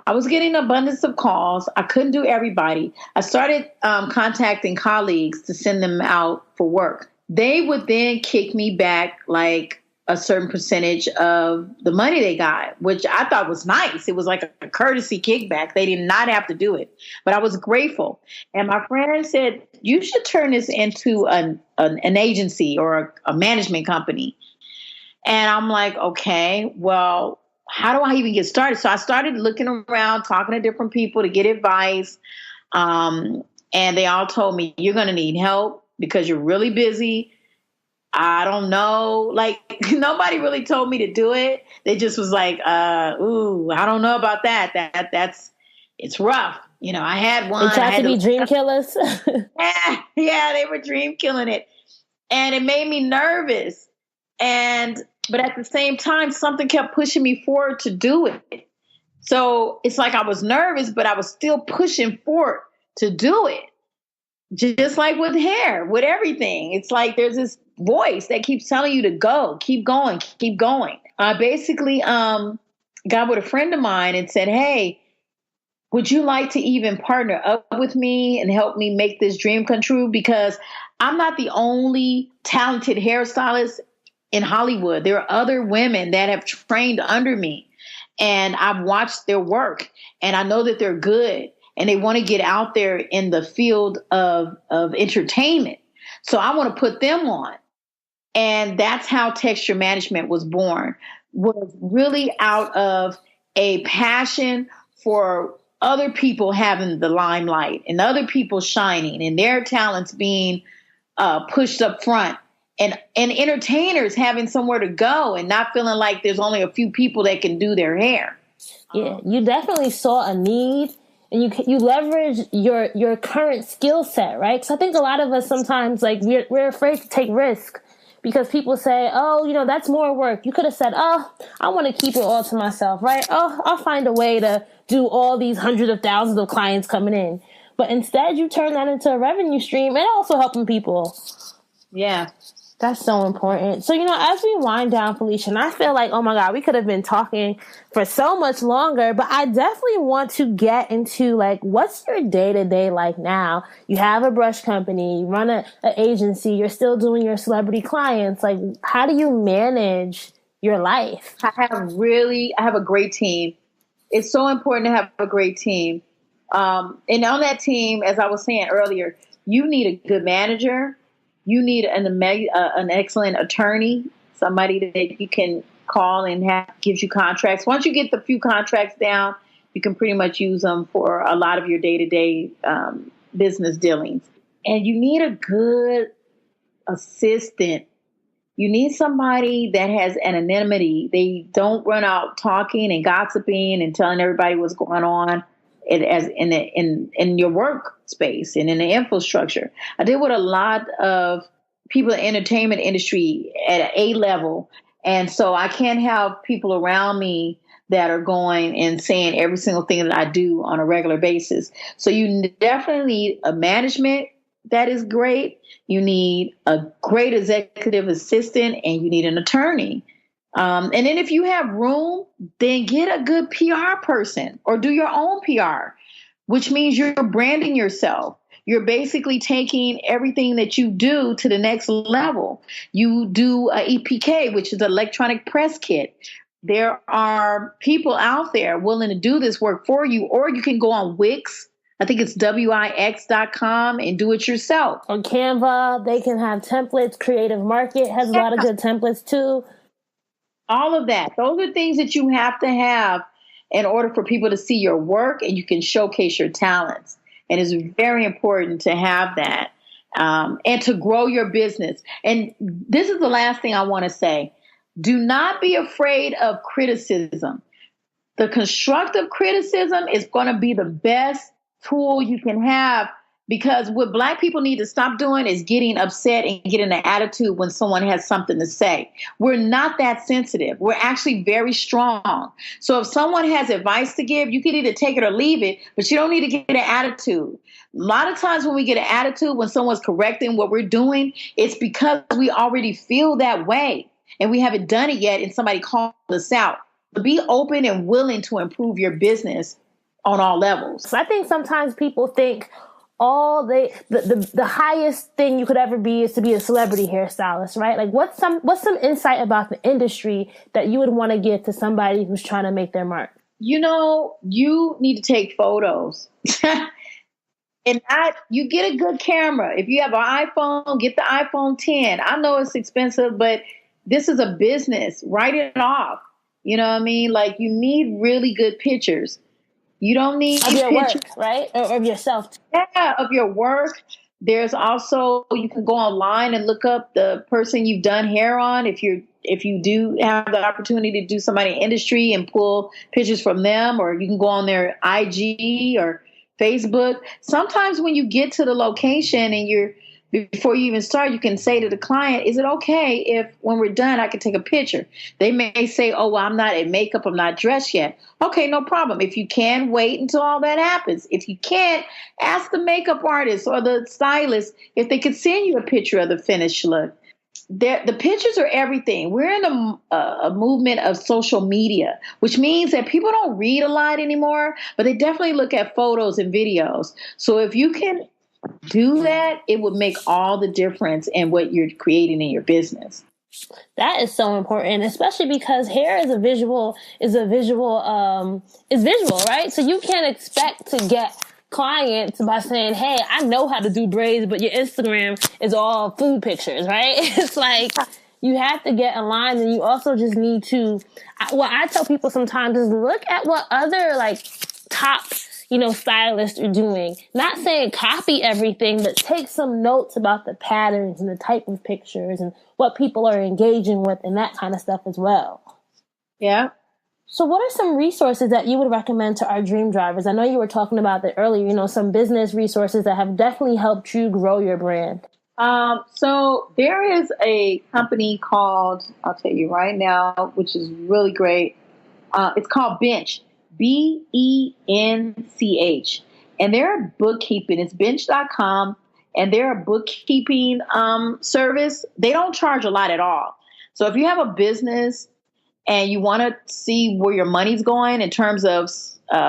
I was getting an abundance of calls. I couldn't do everybody. I started contacting colleagues to send them out for work. They would then kick me back like a certain percentage of the money they got, which I thought was nice. It was like a courtesy kickback. They did not have to do it, but I was grateful. And my friend said, you should turn this into an agency or a management company. And I'm like, okay, well, how do I even get started? So I started looking around, talking to different people to get advice. And they all told me, you're going to need help because you're really busy. I don't know. Like, nobody really told me to do it. They just was like, I don't know about that. It's rough. I had one. They tried to be dream killers. Yeah, they were dream killing it. And it made me nervous. But at the same time, something kept pushing me forward to do it. So it's like I was nervous, but I was still pushing forward to do it. Just like with hair, with everything. It's like there's this voice that keeps telling you to go, keep going, keep going. I basically got with a friend of mine and said, hey, would you like to even partner up with me and help me make this dream come true? Because I'm not the only talented hairstylist in Hollywood. There are other women that have trained under me, and I've watched their work, and I know that they're good, and they want to get out there in the field of entertainment. So I want to put them on. And that's how texture management was born, was really out of a passion for other people having the limelight and other people shining and their talents being pushed up front. And entertainers having somewhere to go and not feeling like there's only a few people that can do their hair. Yeah, you definitely saw a need, and you leverage your current skill set, right? Because I think a lot of us sometimes, like, we're afraid to take risk because people say, oh, that's more work. You could have said, oh, I want to keep it all to myself, right? Oh, I'll find a way to do all these hundreds of thousands of clients coming in. But instead, you turn that into a revenue stream and also helping people. Yeah. That's so important. So, as we wind down, Felicia, and I feel like, oh my God, we could have been talking for so much longer, but I definitely want to get into, like, what's your day-to-day like now? You have a brush company, you run an agency, you're still doing your celebrity clients. Like, how do you manage your life? I have a great team. It's so important to have a great team. And on that team, as I was saying earlier, you need a good manager. You need an excellent attorney, somebody that you can call and gives you contracts. Once you get the few contracts down, you can pretty much use them for a lot of your day-to-day business dealings. And you need a good assistant. You need somebody that has anonymity. They don't run out talking and gossiping and telling everybody what's going on in your workspace and in the infrastructure. I deal with a lot of people in the entertainment industry at A level. And so I can't have people around me that are going and saying every single thing that I do on a regular basis. So you definitely need a management that is great. You need a great executive assistant, and you need an attorney. And then if you have room, then get a good PR person or do your own PR, which means you're branding yourself. You're basically taking everything that you do to the next level. You do a EPK, which is an electronic press kit. There are people out there willing to do this work for you, or you can go on Wix. I think it's Wix.com and do it yourself. On Canva, they can have templates. Creative Market has a lot of good templates too. All of that. Those are things that you have to have. in order for people to see your work and you can showcase your talents. And it's very important to have that and to grow your business. And this is the last thing I want to say. Do not be afraid of criticism. The constructive criticism is going to be the best tool you can have, because what Black people need to stop doing is getting upset and getting an attitude when someone has something to say. We're not that sensitive. We're actually very strong. So if someone has advice to give, you can either take it or leave it, but you don't need to get an attitude. A lot of times when we get an attitude, when someone's correcting what we're doing, it's because we already feel that way and we haven't done it yet and somebody called us out. Be open and willing to improve your business on all levels. So I think sometimes people think the highest thing you could ever be is to be a celebrity hairstylist, right? Like what's some insight about the industry that you would want to give to somebody who's trying to make their mark? You know, you need to take photos. And you get a good camera. If you have an iPhone, get the iPhone 10. I know it's expensive, but this is a business. Write it off. You know what I mean? Like, you need really good pictures. You don't need of your pictures, work, right? Or of yourself. Yeah, of your work. There's also, you can go online and look up the person you've done hair on. If you do have the opportunity to do somebody in industry and pull pictures from them, or you can go on their IG or Facebook. Sometimes when you get to the location and before you even start, you can say to the client, is it okay if when we're done, I can take a picture? They may say, oh, well, I'm not in makeup, I'm not dressed yet. Okay, no problem. If you can, wait until all that happens. If you can't, ask the makeup artist or the stylist if they could send you a picture of the finished look. The pictures are everything. We're in a movement of social media, which means that people don't read a lot anymore, but they definitely look at photos and videos. So if you can do that, it would make all the difference in what you're creating in your business. That is so important, especially because hair is visual, right? So you can't expect to get clients by saying, hey, I know how to do braids, but your Instagram is all food pictures, right? It's like you have to get aligned, and you also just need to, what I tell people sometimes is look at what other like top stylists are doing. Not saying copy everything, but take some notes about the patterns and the type of pictures and what people are engaging with and that kind of stuff as well. Yeah. So what are some resources that you would recommend to our dream drivers? I know you were talking about that earlier, some business resources that have definitely helped you grow your brand. So there is a company called, I'll tell you right now, which is really great. It's called Bench. BENCH. And they're a bookkeeping. It's bench.com. And they're a bookkeeping service. They don't charge a lot at all. So if you have a business and you want to see where your money's going in terms of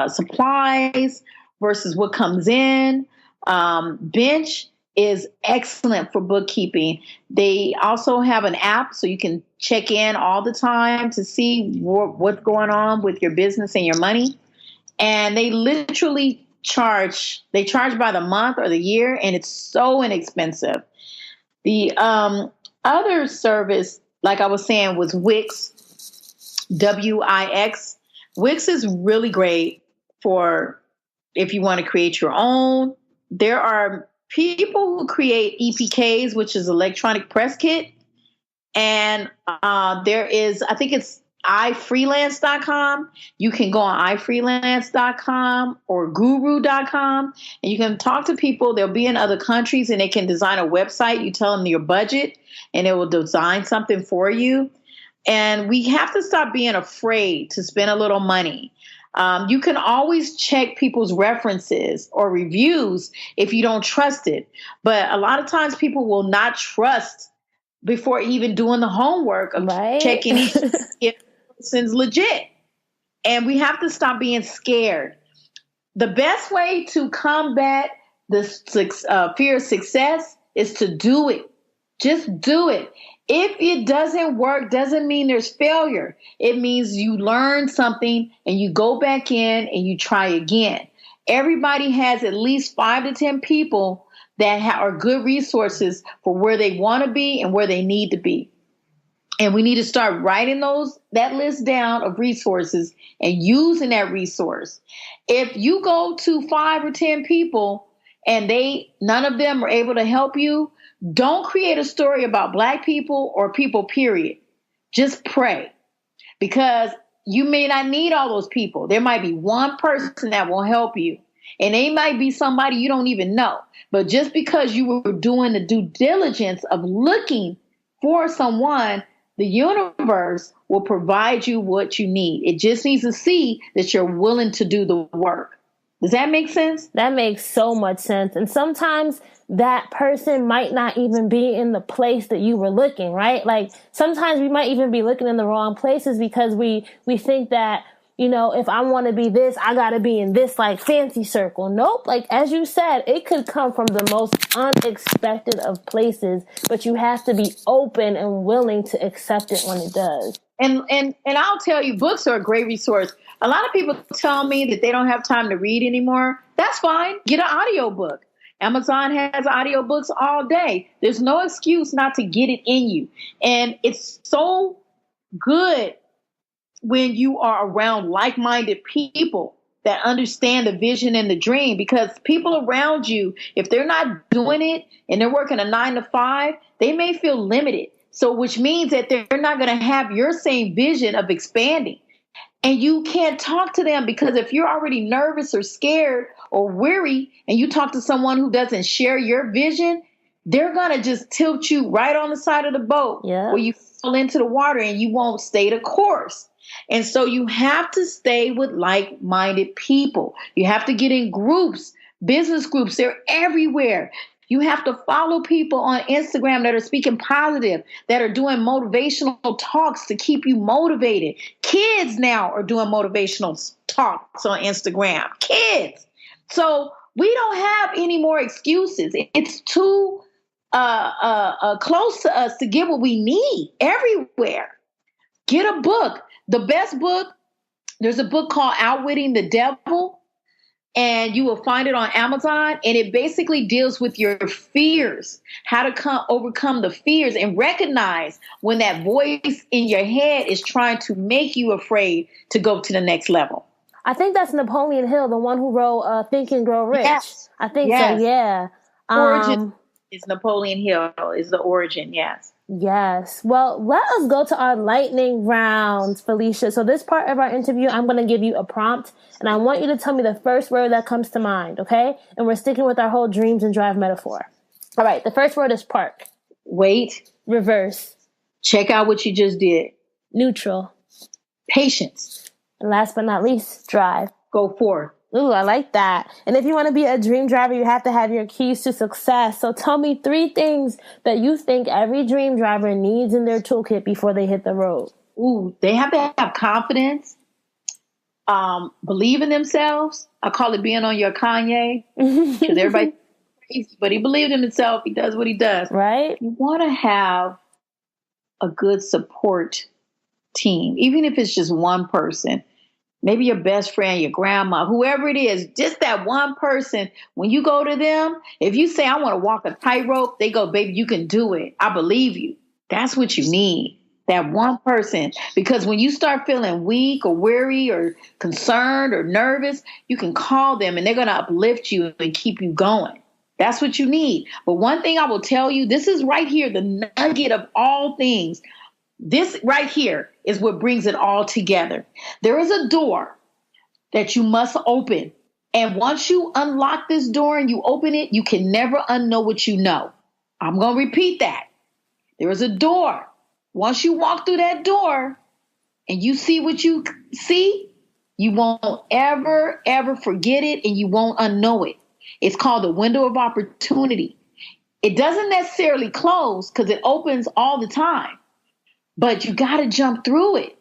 supplies versus what comes in, Bench is excellent for bookkeeping. They also have an app so you can check in all the time to see what's going on with your business and your money. And they literally charge by the month or the year, and it's so inexpensive. The other service, like I was saying, was Wix, Wix. Wix is really great for if you want to create your own. There are people who create EPKs, which is electronic press kit. And there is, I think it's ifreelance.com. You can go on ifreelance.com or guru.com and you can talk to people. They'll be in other countries and they can design a website. You tell them your budget and it will design something for you. And we have to stop being afraid to spend a little money. You can always check people's references or reviews if you don't trust it. But a lot of times people will not trust before even doing the homework of checking if the person's legit. And we have to stop being scared. The best way to combat the fear of success is to do it. Just do it. If it doesn't work, doesn't mean there's failure. It means you learn something and you go back in and you try again. Everybody has at least 5 to 10 people that are good resources for where they want to be and where they need to be. And we need to start writing that list down of resources and using that resource. If you go to 5 or 10 people and none of them are able to help you, don't create a story about Black people or people, period. Just pray, because you may not need all those people. There might be one person that will help you, and they might be somebody you don't even know. But just because you were doing the due diligence of looking for someone, the universe will provide you what you need. It just needs to see that you're willing to do the work. Does that make sense? That makes so much sense. And sometimes that person might not even be in the place that you were looking, right? Like sometimes we might even be looking in the wrong places because we think that, you know, if I want to be this, I got to be in this like fancy circle. Nope. Like, as you said, it could come from the most unexpected of places, but you have to be open and willing to accept it when it does. And I'll tell you, books are a great resource. A lot of people tell me that they don't have time to read anymore. That's fine. Get an audiobook. Amazon has audiobooks all day. There's no excuse not to get it in you. And it's so good when you are around like-minded people that understand the vision and the dream, because people around you, if they're not doing it and they're working a 9 to 5, they may feel limited. So which means that they're not going to have your same vision of expanding. And you can't talk to them, because if you're already nervous or scared or weary and you talk to someone who doesn't share your vision, they're going to just tilt you right on the side of the boat where you fall into the water and you won't stay the course. And so you have to stay with like-minded people. You have to get in groups, business groups. They're everywhere. You have to follow people on Instagram that are speaking positive, that are doing motivational talks to keep you motivated. Kids now are doing motivational talks on Instagram. Kids. So we don't have any more excuses. It's too close to us to get what we need everywhere. Get a book. The best book, there's a book called Outwitting the Devil, and you will find it on Amazon. And it basically deals with your fears, how to overcome the fears and recognize when that voice in your head is trying to make you afraid to go to the next level. I think that's Napoleon Hill, the one who wrote Think and Grow Rich. Yes. I think so, yeah. Origin is Napoleon Hill, is the origin, yes. Yes. Well, let us go to our lightning rounds, Felicia. So this part of our interview, I'm going to give you a prompt, and I want you to tell me the first word that comes to mind, okay? And we're sticking with our whole dreams and drive metaphor. All right. The first word is park. Wait. Reverse. Check out what you just did. Neutral. Patience. And last but not least, drive. Go forth. Ooh, I like that. And if you want to be a dream driver, you have to have your keys to success. So tell me 3 things that you think every dream driver needs in their toolkit before they hit the road. Ooh, they have to have confidence, believe in themselves. I call it being on your Kanye, because everybody crazy, but he believed in himself. He does what he does. Right. You want to have a good support team, even if it's just one person. Maybe your best friend, your grandma, whoever it is, just that one person. When you go to them, if you say, I want to walk a tightrope, they go, baby, you can do it. I believe you. That's what you need, that one person. Because when you start feeling weak or weary or concerned or nervous, you can call them and they're going to uplift you and keep you going. That's what you need. But one thing I will tell you, this is right here, the nugget of all things. This right here is what brings it all together. There is a door that you must open. And once you unlock this door and you open it, you can never unknow what you know. I'm going to repeat that. There is a door. Once you walk through that door and you see what you see, you won't ever, ever forget it, and you won't unknow it. It's called the window of opportunity. It doesn't necessarily close because it opens all the time. But you got to jump through it.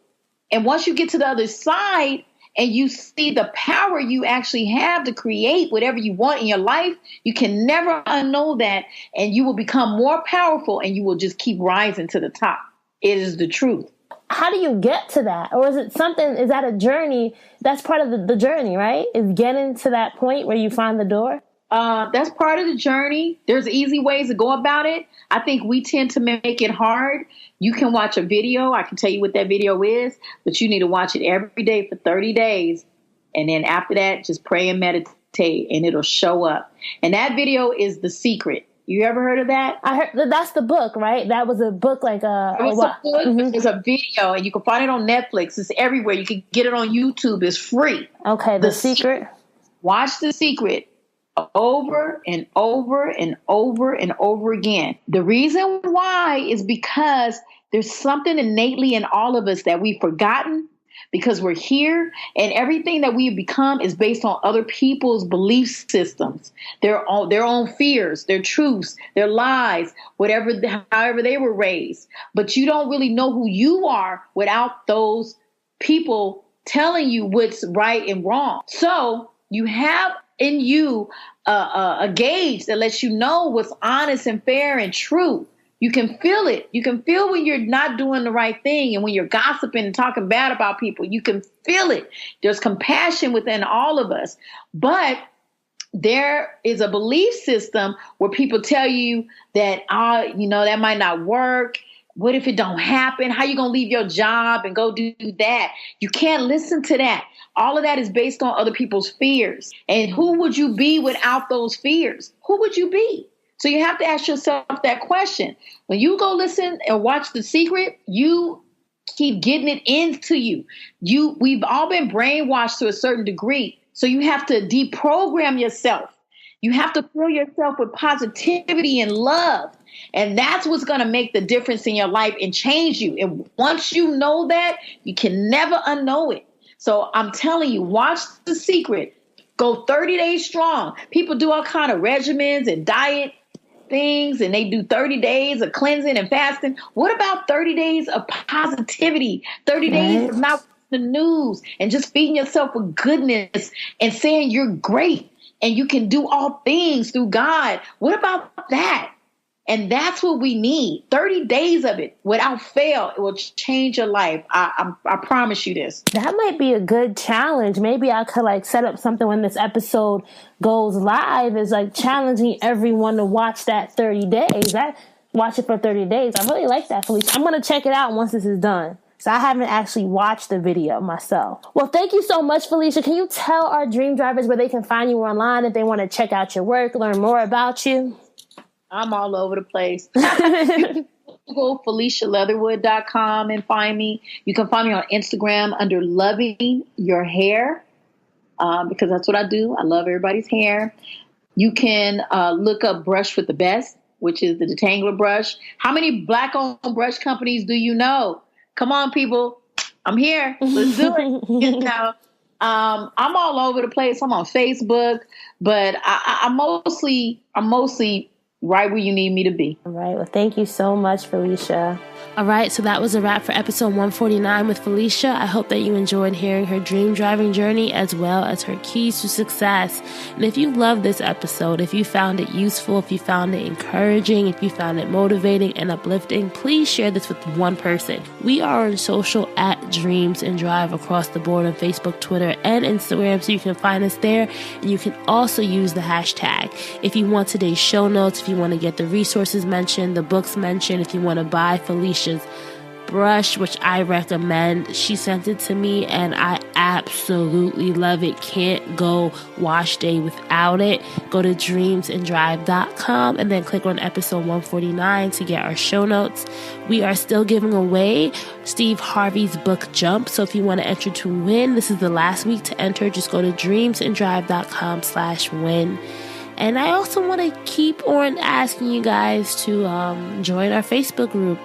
And once you get to the other side and you see the power you actually have to create whatever you want in your life, you can never unknow that. And you will become more powerful and you will just keep rising to the top. It is the truth. How do you get to that? Or is that a journey? That's part of the journey, right? Is getting to that point where you find the door? That's part of the journey. There's easy ways to go about it. I think we tend to make it hard. You can watch a video. I can tell you what that video is, but you need to watch it every day for 30 days. And then after that, just pray and meditate, and it'll show up. And that video is The Secret. You ever heard of that? I heard that's the book, right? That was a book, like a. It was a book. Mm-hmm. It's a video, and you can find it on Netflix. It's everywhere. You can get it on YouTube. It's free. Okay, The Secret. Watch The Secret over and over and over and over again. The reason why is because there's something innately in all of us that we've forgotten, because we're here, and everything that we've become is based on other people's belief systems, their own fears, their truths, their lies, however they were raised. But you don't really know who you are without those people telling you what's right and wrong. So you have in you a gauge that lets you know what's honest and fair and true. You can feel it. You can feel when you're not doing the right thing, and when you're gossiping and talking bad about people. You can feel it. There's compassion within all of us. But there is a belief system where people tell you that, that might not work. What if it don't happen? How you going to leave your job and go do that? You can't listen to that. All of that is based on other people's fears. And who would you be without those fears? Who would you be? So you have to ask yourself that question. When you go listen and watch The Secret, you keep getting it into you. We've all been brainwashed to a certain degree. So you have to deprogram yourself. You have to fill yourself with positivity and love. And that's what's going to make the difference in your life and change you. And once you know that, you can never unknow it. So I'm telling you, watch The Secret. Go 30 days strong. People do all kind of regimens and diet things, and they do 30 days of cleansing and fasting. What about 30 days of positivity? 30 days of not the news and just feeding yourself with goodness and saying you're great and you can do all things through God. What about that? And that's what we need. 30 days of it without fail. It will change your life. I promise you this. That might be a good challenge. Maybe I could set up something when this episode goes live, is challenging everyone to watch that 30 days. Watch it for 30 days. I really like that, Felicia. I'm going to check it out once this is done. So I haven't actually watched the video myself. Well, thank you so much, Felicia. Can you tell our dream drivers where they can find you online if they want to check out your work, learn more about you? I'm all over the place. Google FeliciaLeatherwood.com and find me. You can find me on Instagram under Loving Your Hair, because that's what I do. I love everybody's hair. You can look up Brush with the Best, which is the detangler brush. How many Black-owned brush companies do you know? Come on, people. I'm here. Let's do it. I'm all over the place. I'm on Facebook, but I'm mostly right where you need me to be. All right. Well, thank you so much, Felicia. All right, so that was a wrap for episode 149 with Felicia. I hope that you enjoyed hearing her dream driving journey as well as her keys to success. And if you loved this episode, if you found it useful, if you found it encouraging, if you found it motivating and uplifting, please share this with one person. We are on social at Dreams and Drive across the board on Facebook, Twitter, and Instagram, so you can find us there. And you can also use the hashtag. If you want today's show notes, if you want to get the resources mentioned, the books mentioned, if you want to buy Felicia's brush, which I recommend. She sent it to me and I absolutely love it. Can't go wash day without it. Go to dreamsanddrive.com and then click on episode 149 to get our show notes. We are still giving away Steve Harvey's book Jump. So if you want to enter to win, this is the last week to enter. Just go to dreamsanddrive.com/win. And I also want to keep on asking you guys to join our Facebook group.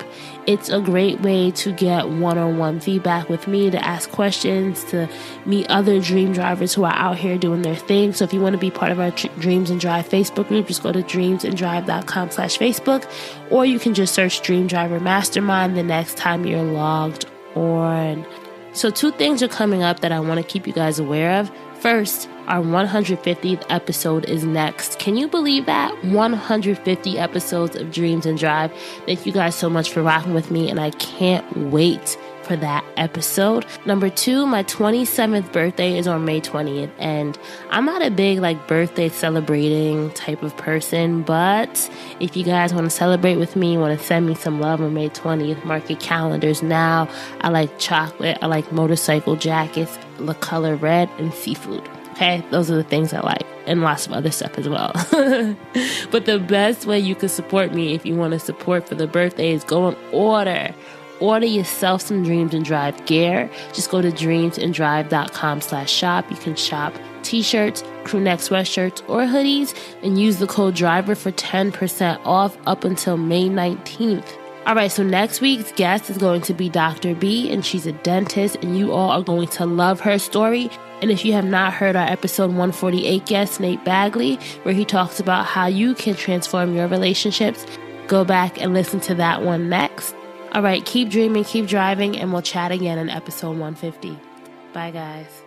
It's a great way to get one-on-one feedback with me, to ask questions, to meet other dream drivers who are out here doing their thing. So if you want to be part of our Dreams and Drive Facebook group, just go to dreamsanddrive.com/Facebook, or you can just search Dream Driver Mastermind the next time you're logged on. So 2 things are coming up that I want to keep you guys aware of. First, our 150th episode is next. Can you believe that? 150 episodes of Dreams and Drive. Thank you guys so much for rocking with me, and I can't wait for that episode. Number 2, my 27th birthday is on May 20th, and I'm not a big birthday celebrating type of person, but if you guys want to celebrate with me, want to send me some love on May 20th, mark your calendars now. I like chocolate, I like motorcycle jackets, the color red, and seafood. Okay, those are the things I like, and lots of other stuff as well. But the best way you can support me if you want to support for the birthday is go and order yourself some Dreams and Drive gear. Just go to dreamsanddrive.com/shop. You can shop t-shirts, crew neck sweatshirts, or hoodies, and use the code DRIVER for 10% off up until May 19th. All right, so next week's guest is going to be Dr. B, and she's a dentist, and you all are going to love her story. And if you have not heard our episode 148 guest, Nate Bagley, where he talks about how you can transform your relationships, go back and listen to that one next. All right, keep dreaming, keep driving, and we'll chat again in episode 150. Bye, guys.